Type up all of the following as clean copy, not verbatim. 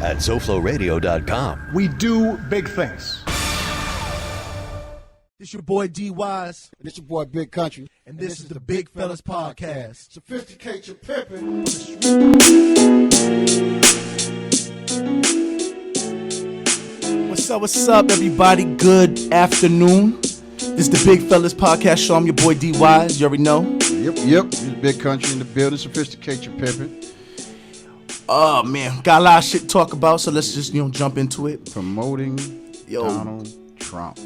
at SoFloRadio.com. We do big things. This your boy D Wise. This your boy Big Country. And this is the Big Phellaz Podcast. Sophisticate your pimpin'. What's up, everybody? Good afternoon. This is the Big Phellaz Podcast show. I'm your boy D Wise. You already know. Yep. This is Big Country in the building. Sophisticate your pimpin'. Oh man, got a lot of shit to talk about, so let's just jump into it. Promoting Donald Trump.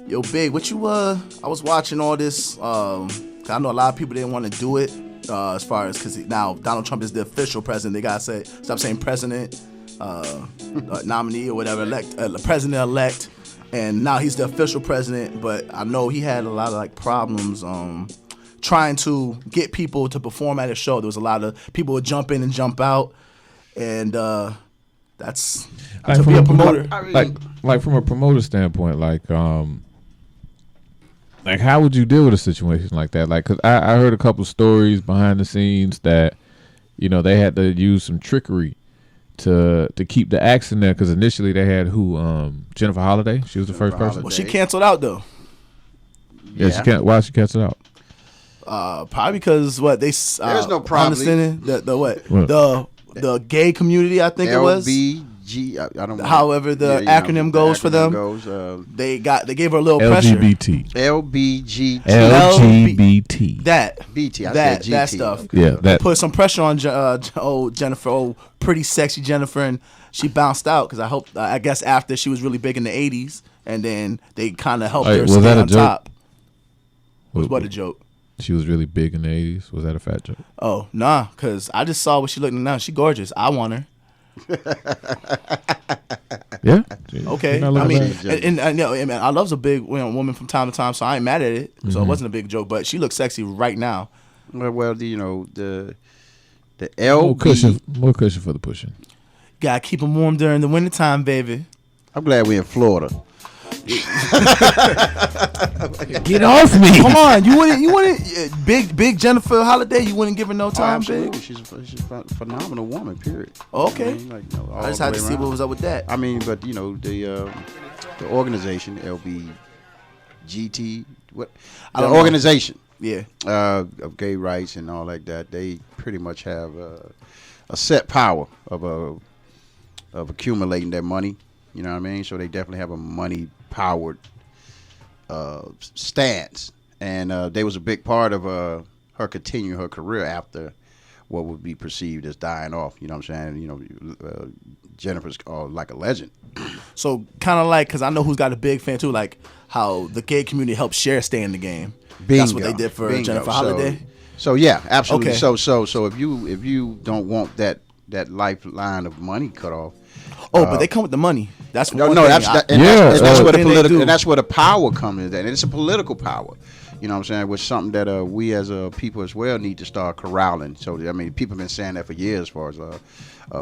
Yo, Big, what you I was watching all this. I know a lot of people didn't want to do it as far as because now Donald Trump is the official president. They gotta say stop saying president, nominee or whatever, president elect, and now he's the official president. But I know he had a lot of problems trying to get people to perform at his show. There was a lot of people would jump in and jump out, and that's to be a promoter. Like from a promoter standpoint, like how would you deal with a situation like that? Like, cause I heard a couple stories behind the scenes that, they had to use some trickery to keep the acts in there. Cause initially they had Jennifer Holiday. She was the first person. Well, she canceled out though. Yeah, she can't. Why she canceled out? Probably because there's no problem. The gay community, I think it was. I don't know. However the acronym goes for them. They gave her a little pressure. LGBT. LGBT. LGBT. That stuff. Yeah, that put some pressure on Jennifer, pretty sexy Jennifer, and she bounced out because I guess after she was really big in the 80s, and then they kind of helped her stay on top. What a joke. She was really big in the 80s. Was that a fat joke? Oh, nah, because I just saw what she looked like now. She gorgeous. I want her. Yeah. Okay. I mean, and I love a big woman from time to time, so I ain't mad at it. So it wasn't a big joke, but she looks sexy right now. Well, the LB more cushion for the pushing. Gotta keep them warm during the wintertime, baby. I'm glad we're in Florida. Get off me! Come on, you wouldn't big Jennifer Holiday. You wouldn't give her no time, absolutely. Big. She's a phenomenal woman. Period. Okay. I just had to see what was up with that. I mean, but the organization LBGT, organization, yeah, of gay rights and all like that. They pretty much have a set power of accumulating their money. You know what I mean? So they definitely have a money-powered stance. And they was a big part of her continuing her career after what would be perceived as dying off. You know what I'm saying? Jennifer's like a legend. So kind of like, because I know who's got a big fan too, like how the gay community helped Cher stay in the game. Bingo. That's what they did for Jennifer Holiday. So yeah, absolutely. Okay. So if you don't want that lifeline of money cut off. But they come with the money. That's that's where the power comes in. And it's a political power. You know what I'm saying? Which is something that we as a people as well need to start corralling. So I mean, people have been saying that for years, as far as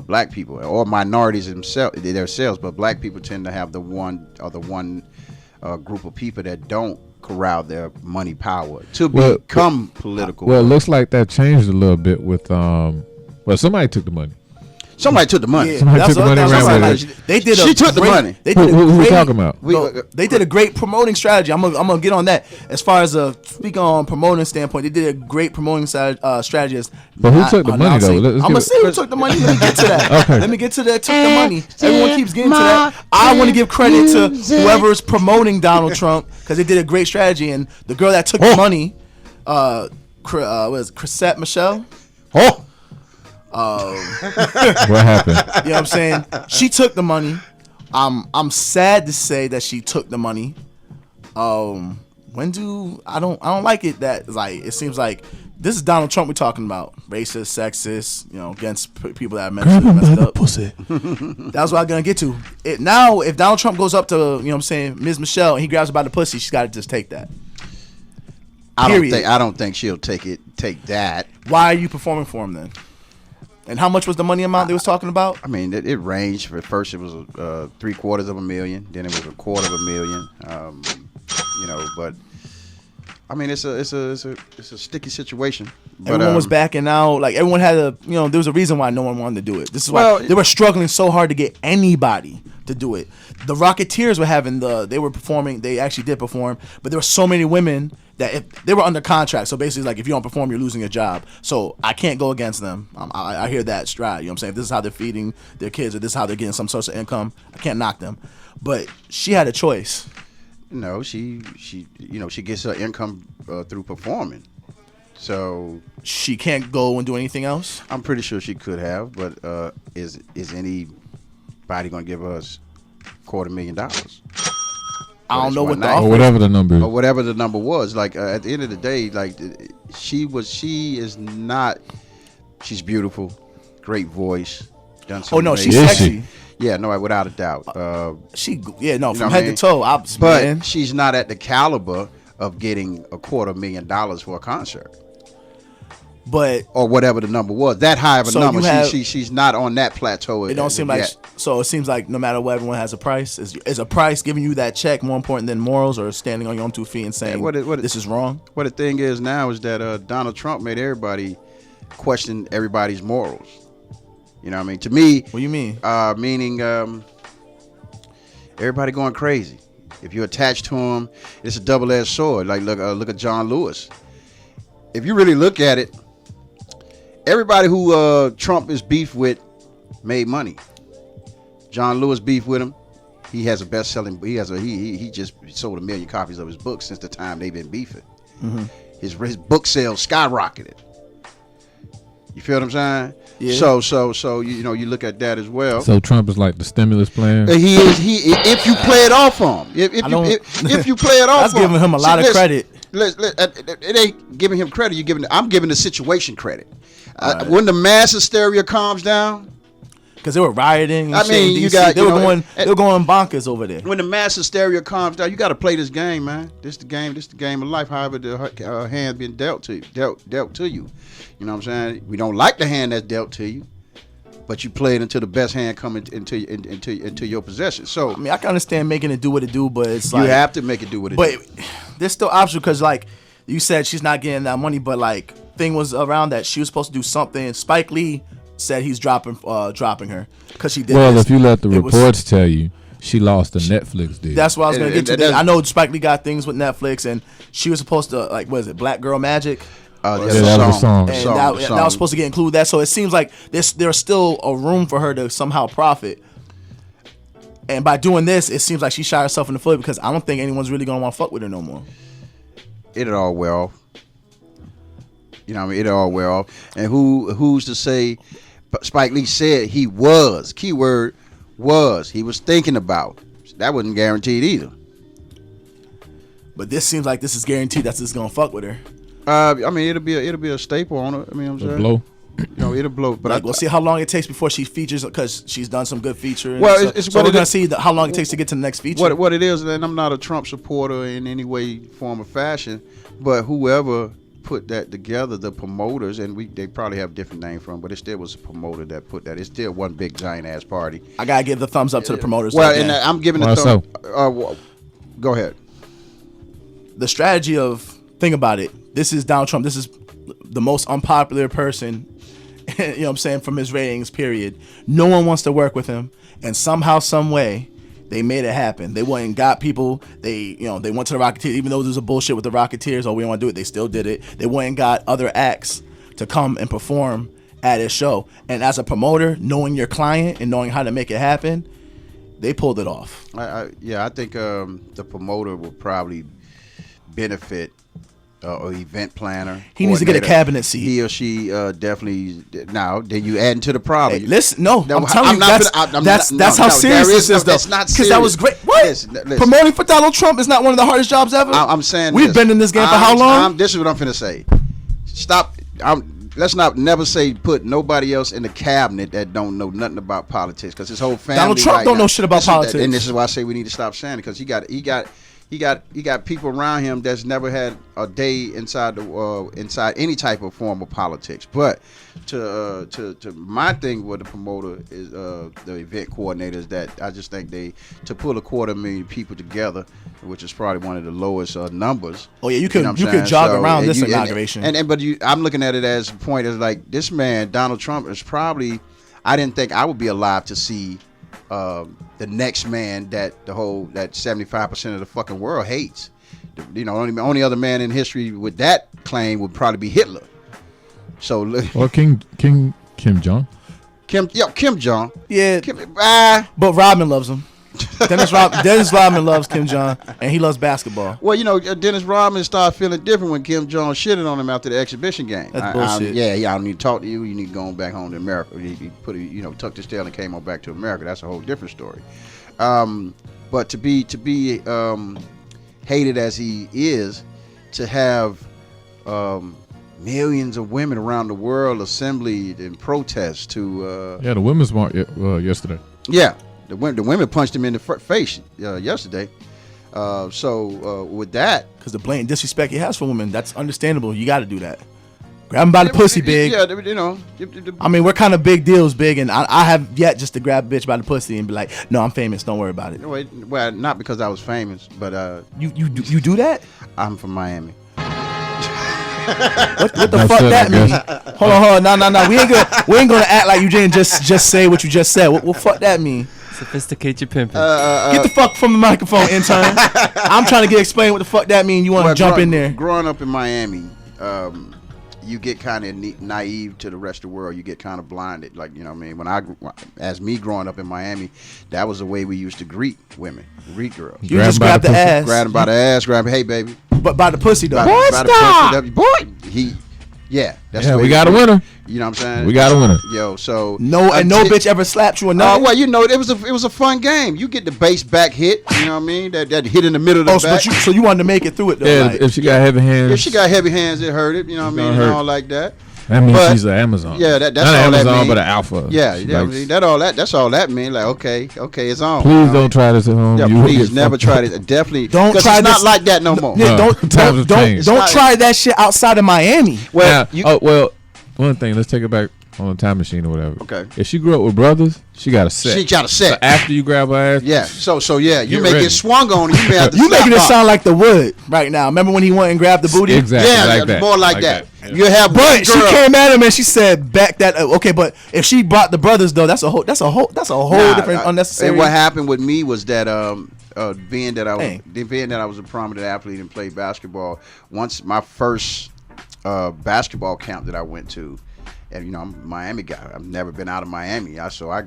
black people or minorities themselves. But black people tend to have the one group of people that don't corral their money power to become political. Well, it looks like that changed a little bit with somebody took the money. Somebody took the money. Yeah, somebody took the money and ran with it. She took the money. Who we talking about? They did a great promoting strategy. I'm gonna get on that. As far as speaking on promoting standpoint, they did a great promoting strategy. But who took the money though? I'm gonna say who took the money. Let me get to that. Okay. Let me get to that. Took the money. Everyone keeps getting to that. I want to give credit to whoever's promoting Donald Trump because they did a great strategy. And the girl that took the money, was Chrisette Michele. What happened? You know what I'm saying? She took the money. I'm sad to say that she took the money. I don't like it that it seems like this is Donald Trump we're talking about. Racist, sexist, against people that are mentally messed up. Pussy. That's what I'm gonna get to. Now if Donald Trump goes up to, Ms. Michelle and he grabs her by the pussy, she's gotta just take that. I don't think she'll take that. Why are you performing for him then? And how much was the money amount they was talking about? I mean, it ranged. At first, it was $750,000. Then it was $250,000. But I mean, it's a sticky situation. Everyone was backing out. Like everyone had there was a reason why no one wanted to do it. This is why they were struggling so hard to get anybody to do it. The Rocketeers were having they were performing. They actually did perform, but there were so many women that if they were under contract. So basically, like if you don't perform, you're losing your job. So I can't go against them. I hear that stride. You know what I'm saying? If this is how they're feeding their kids, or this is how they're getting some source of income, I can't knock them. But she had a choice. No, she gets her income through performing. So she can't go and do anything else. I'm pretty sure she could have, but is anybody gonna give us $250,000? I don't know what the or whatever the number is. Or whatever the number was. Like at the end of the day, like she's beautiful, great voice. Done some she's Is sexy. she? Yeah, no, without a doubt. From know head to toe. But she's not at the caliber of getting $250,000 for a concert. Or whatever the number was, that high of a number. She's not on that plateau. It don't seem like so. It seems like no matter what, everyone has a price. Is a price giving you that check more important than morals, or standing on your own 2 feet and saying this is wrong? What the thing is now is that Donald Trump made everybody question everybody's morals. You know what I mean? To me, what do you mean? Meaning everybody going crazy. If you're attached to him, it's a double-edged sword. Like look at John Lewis. If you really look at it. Everybody who Trump is beef with made money. John Lewis beef with him. He has a best-selling. He just sold 1 million copies of his book since the time they've been beefing. Mm-hmm. His book sales skyrocketed. You feel what I'm saying? Yeah. So you look at that as well. So Trump is like the stimulus plan. He is. If you play it off on him, if you play it off, that's giving him a lot of credit. It ain't giving him credit. I'm giving the situation credit. When the mass hysteria calms down, because they were rioting. I mean, they were going bonkers over there. When the mass hysteria calms down, you got to play this game, man. This the game of life. However, the hand being dealt to you. You know what I'm saying? We don't like the hand that's dealt to you, but you play it until the best hand comes into your possession. So I mean, I can understand making it do what it do, but it's you have to make it do what it do. But there's still option because, like you said, she's not getting that money, but like thing was around that she was supposed to do something. Spike Lee said he's dropping her because she did. Well, if you let the reports tell you, she lost a Netflix deal. That's what I was going to get to. I know Spike Lee got things with Netflix, and she was supposed to Black Girl Magic. That was a song. And that was supposed to get included that. So it seems like there's still a room for her to somehow profit. And by doing this, it seems like she shot herself in the foot because I don't think anyone's really going to want to fuck with her no more. It'll all wear off. You know what I mean? It'll all wear off. And who's to say? Spike Lee said he was. Keyword was. He was thinking about. That wasn't guaranteed either. But this seems like this is guaranteed that this is gonna fuck with her. I mean, it'll be a staple on her. I mean, I'm saying. Blow. It'll blow. But we'll see how long it takes before she features because she's done some good featuring. Well, so we're gonna see how long it takes to get to the next feature. What it is, and I'm not a Trump supporter in any way, form, or fashion, but whoever put that together, the promoters, and they probably have different names from, but it still was a promoter that put that. It's still one big giant ass party. I gotta give the thumbs up to the promoters. Well, and I'm giving the thumb. Go ahead. The strategy of think about it. This is Donald Trump. This is the most unpopular person. You know what I'm saying, from his ratings. Period. No one wants to work with him, and somehow, some way, they made it happen. They went and got people. They went to the Rocketeers, even though there was a bullshit with the Rocketeers. Oh, we don't want to do it. They still did it. They went and got other acts to come and perform at his show. And as a promoter, knowing your client and knowing how to make it happen, they pulled it off. I think the promoter will probably benefit or event planner. He needs to get a cabinet seat. He or she definitely. Now, then you add into the problem. Hey, listen, no, I'm telling you, that's how serious this is, though. That's not serious. Because that was great. What? Listen. Promoting for Donald Trump is not one of the hardest jobs ever. I'm saying we've been in this game for how long? This is what I'm finna say. Stop. Let's not never say put nobody else in the cabinet that don't know nothing about politics, because his whole family. Donald Trump don't know shit about politics. And this is why I say we need to stop saying it, because he got he got people around him that's never had a day inside any type of form of politics. But to my thing with the promoter is the event coordinators, that I just think to pull 250,000 people together, which is probably one of the lowest numbers. Oh yeah, you could jog around this inauguration. But I'm looking at it as a point as like, this man Donald Trump is probably, I didn't think I would be alive to see the next man that 75% of the fucking world hates. Only other man in history with that claim would probably be Hitler. So or Kim Jong. Kim Jong. Yeah, but Rodman loves him. Dennis Rodman loves Kim Jong, and he loves basketball. Well, Dennis Rodman started feeling different when Kim Jong shitted on him after the exhibition game. That's bullshit. I don't need to talk to you. You need to go on back home to America. He tucked his tail and came on back to America. That's a whole different story. But to be hated as he is, to have millions of women around the world assembled in protest to the Women's March yesterday. Yeah. The women punched him in the face yesterday. With that, because the blatant disrespect he has for women, that's understandable. You got to do that. Grab him by the pussy, Bigg. Yeah, I mean, we're kind of big deals, Bigg, and I have yet just to grab a bitch by the pussy and be like, "No, I'm famous. Don't worry about it." Well, not because I was famous, but you do that? I'm from Miami. What the fuck that mean? Hold on, no. We ain't gonna act like you didn't just say what you just said. What fuck that mean? Sophisticate your pimping. Get the fuck from the microphone, intern. I'm trying to explain what the fuck that mean. You want to jump in there? Growing up in Miami, you get kind of naive to the rest of the world. You get kind of blinded. Like, what I mean? As me growing up in Miami, that was the way we used to greet women, greet girls. You just grab the ass. Grab them by the ass, hey, baby. But by the pussy, though. Boy, stop. Boy, we got a winner. You know what I'm saying? We got a winner. Yo, so no bitch ever slapped you or nothing. Well, it was a fun game. You get the base back hit. You know what I mean? That hit in the middle of the back. So you wanted to make it through it though. Yeah, if she got heavy hands. If she got heavy hands, it hurt it. You know what I mean? And all like that. That means she's an Amazon. Yeah, that's not all Amazon, that means. but an alpha. Yeah, that's all that means. Like, okay, it's on. Please don't try this at home. Yeah, please never try this. Definitely don't try. It's not like that no more. Don't try that shit outside of Miami. Well, one thing. Let's take it back on a time machine or whatever. Okay. If she grew up with brothers, she got a set. So after you grab her ass, yeah. So you may get swung on. You may have to. You making it sound like the Wood right now. Remember when he went and grabbed the booty? Exactly. Yeah, like that. more like that. Yeah. You have, but she came at him and she said, "Back that." Okay, but if she brought the brothers though, that's a whole different unnecessary. And what happened with me was that being that I was a prominent athlete and played basketball. Once my first basketball camp that I went to. And I'm a Miami guy. I've never been out of Miami.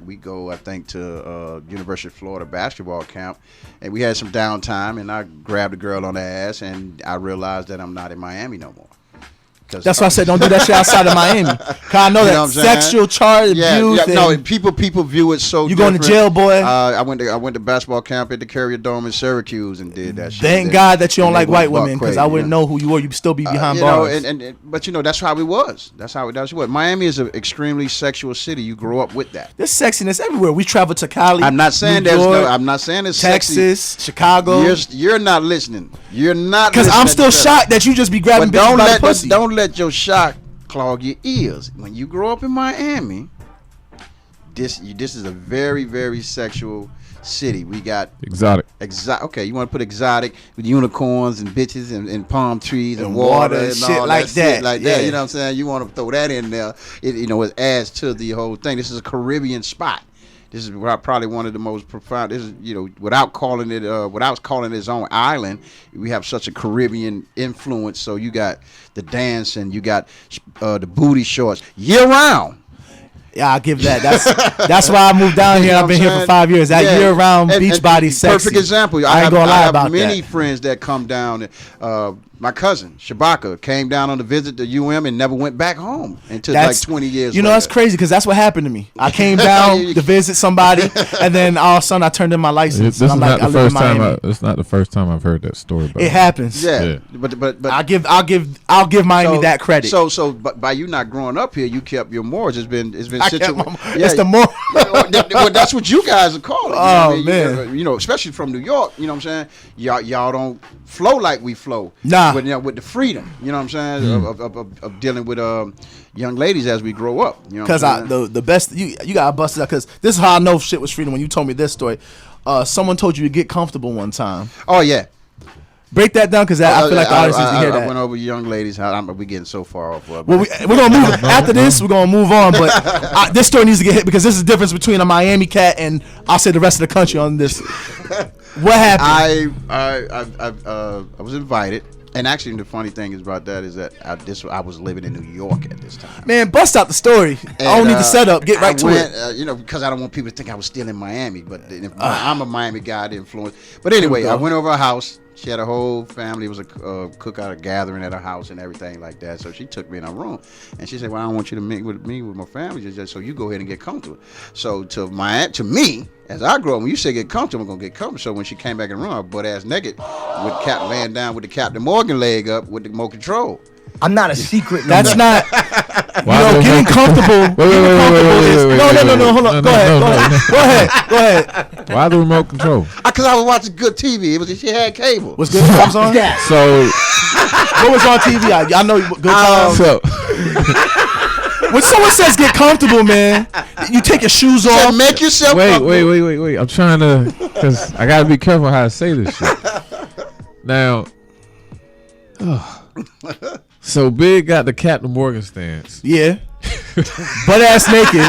We go, I think, to University of Florida basketball camp, and we had some downtime. And I grabbed a girl on the ass, and I realized that I'm not in Miami no more. That's why I said don't do that shit outside of Miami. Cause I know that sexual charge abuse. No, people view it so. You going to jail, boy? I went to basketball camp at the Carrier Dome in Syracuse and did that shit. Thank God that you don't like white women, because I wouldn't know who you were. You'd still be behind bars. But that's how it was. That's how it was. Miami is an extremely sexual city. You grow up with that. There's sexiness everywhere. We travel to Cali. I'm not saying I'm not saying it's Texas, sexy. Chicago. You're not listening. You're not. Because I'm still shocked that you just be grabbing bitches by the pussy. Don't let your shock clog your ears. When you grow up in Miami, this is a very, very sexual city. We got exotic. Okay, you want to put exotic with unicorns and bitches and palm trees and water and shit all like that. Yeah. You know what I'm saying? You want to throw that in there. It adds to the whole thing. This is a Caribbean spot. This is probably one of the most profound. This is, without calling it its own island, we have such a Caribbean influence. So you got the dance and you got the booty shorts year round. Yeah, I'll give that. That's why I moved down here. I've been here for 5 years. That year-round beach body sexy. Perfect example. I ain't gonna lie about that. I have many friends that come down My cousin Shabaka came down on a visit to UM and never went back home until That's, like 20 years. You know, later. that's crazy because that's what happened to me. I came down to visit somebody, and then all of a sudden I turned in my license. This is I'm not like, the I live in first time. Miami. It's not the first time I've heard that story. About It happens. Yeah. But I'll give Miami that credit. So but by you not growing up here, you kept your morals. It's been It's yeah. the more. Well, that's what you guys are calling it. Oh, You know what I mean? man. You know, especially from New York. You know what I'm saying? Y'all don't flow like we flow. Nah. With, with the freedom. You know what I'm saying? Of dealing with young ladies as we grow up. You know. Because the best you got busted out. Because this is how I know shit was freedom when you told me this story. Someone told you to get comfortable one time. Oh yeah. Break that down because I feel like the audience needs to hear that. I went over young ladies. We getting so far off. Well, we're gonna move after this. We're gonna move on, but this story needs to get hit because this is the difference between a Miami cat and I'll say the rest of the country on this. What happened? I was invited, and actually the funny thing is about that is that I was living in New York at this time. Man, bust out the story. I don't need the setup. Get right to it. You know, because I don't want people to think I was still in Miami, but I'm a Miami guy, the influence. But anyway, I went over her house. She had a whole family. It was a cookout, a gathering at her house and everything like that. So she took me in her room. And she said, well, I don't want you to meet with me, with my family, just so you go ahead and get comfortable. So to me, as I grow up, when you say get comfortable, I'm going to get comfortable. So when she came back in the room, I butt ass naked, with laying down with the Captain Morgan leg up with the remote control. I'm not a secret. That's not. Getting comfortable. Wait, No, hold on. Go ahead. Why the remote control? Because I was watching good TV. She had cable. What's good times on? So What was on TV? I know good times. so When someone says get comfortable, man, you take your shoes off. Make yourself wait. comfortable. I'm trying to, because I gotta be careful how I say this shit. Now, so Big got the Captain Morgan stance. Yeah. Butt ass naked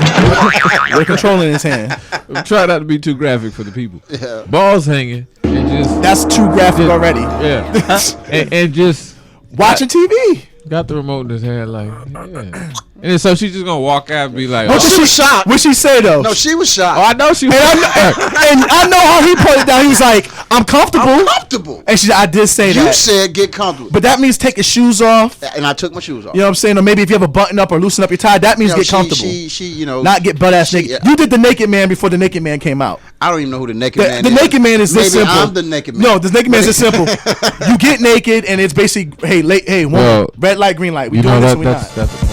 with a control in his hand. I'm trying not to be too graphic for the people. Yeah. Balls hanging and just That's too graphic already. yeah, and just Watching TV. got the remote in his hand like yeah. And then so she's just gonna walk out and be like, What oh. did she shocked? What she say though? No, she was shocked. Oh, I know she was. And I know how he put it down. He was like, "I'm comfortable." I'm comfortable. And I did say You that. said get comfortable. But that means take your shoes off. And I took my shoes off. You know what I'm saying? Or maybe if you have a button up or loosen up your tie, that means You know, get comfortable. She, Not get butt ass naked. You did the naked man before the naked man came out. I don't even know who the naked man The is. naked man is this Maybe simple. I'm the naked man. No, the naked man is this simple. You get naked and it's basically, hey, red light, green light. We You know doing this that and we not. that's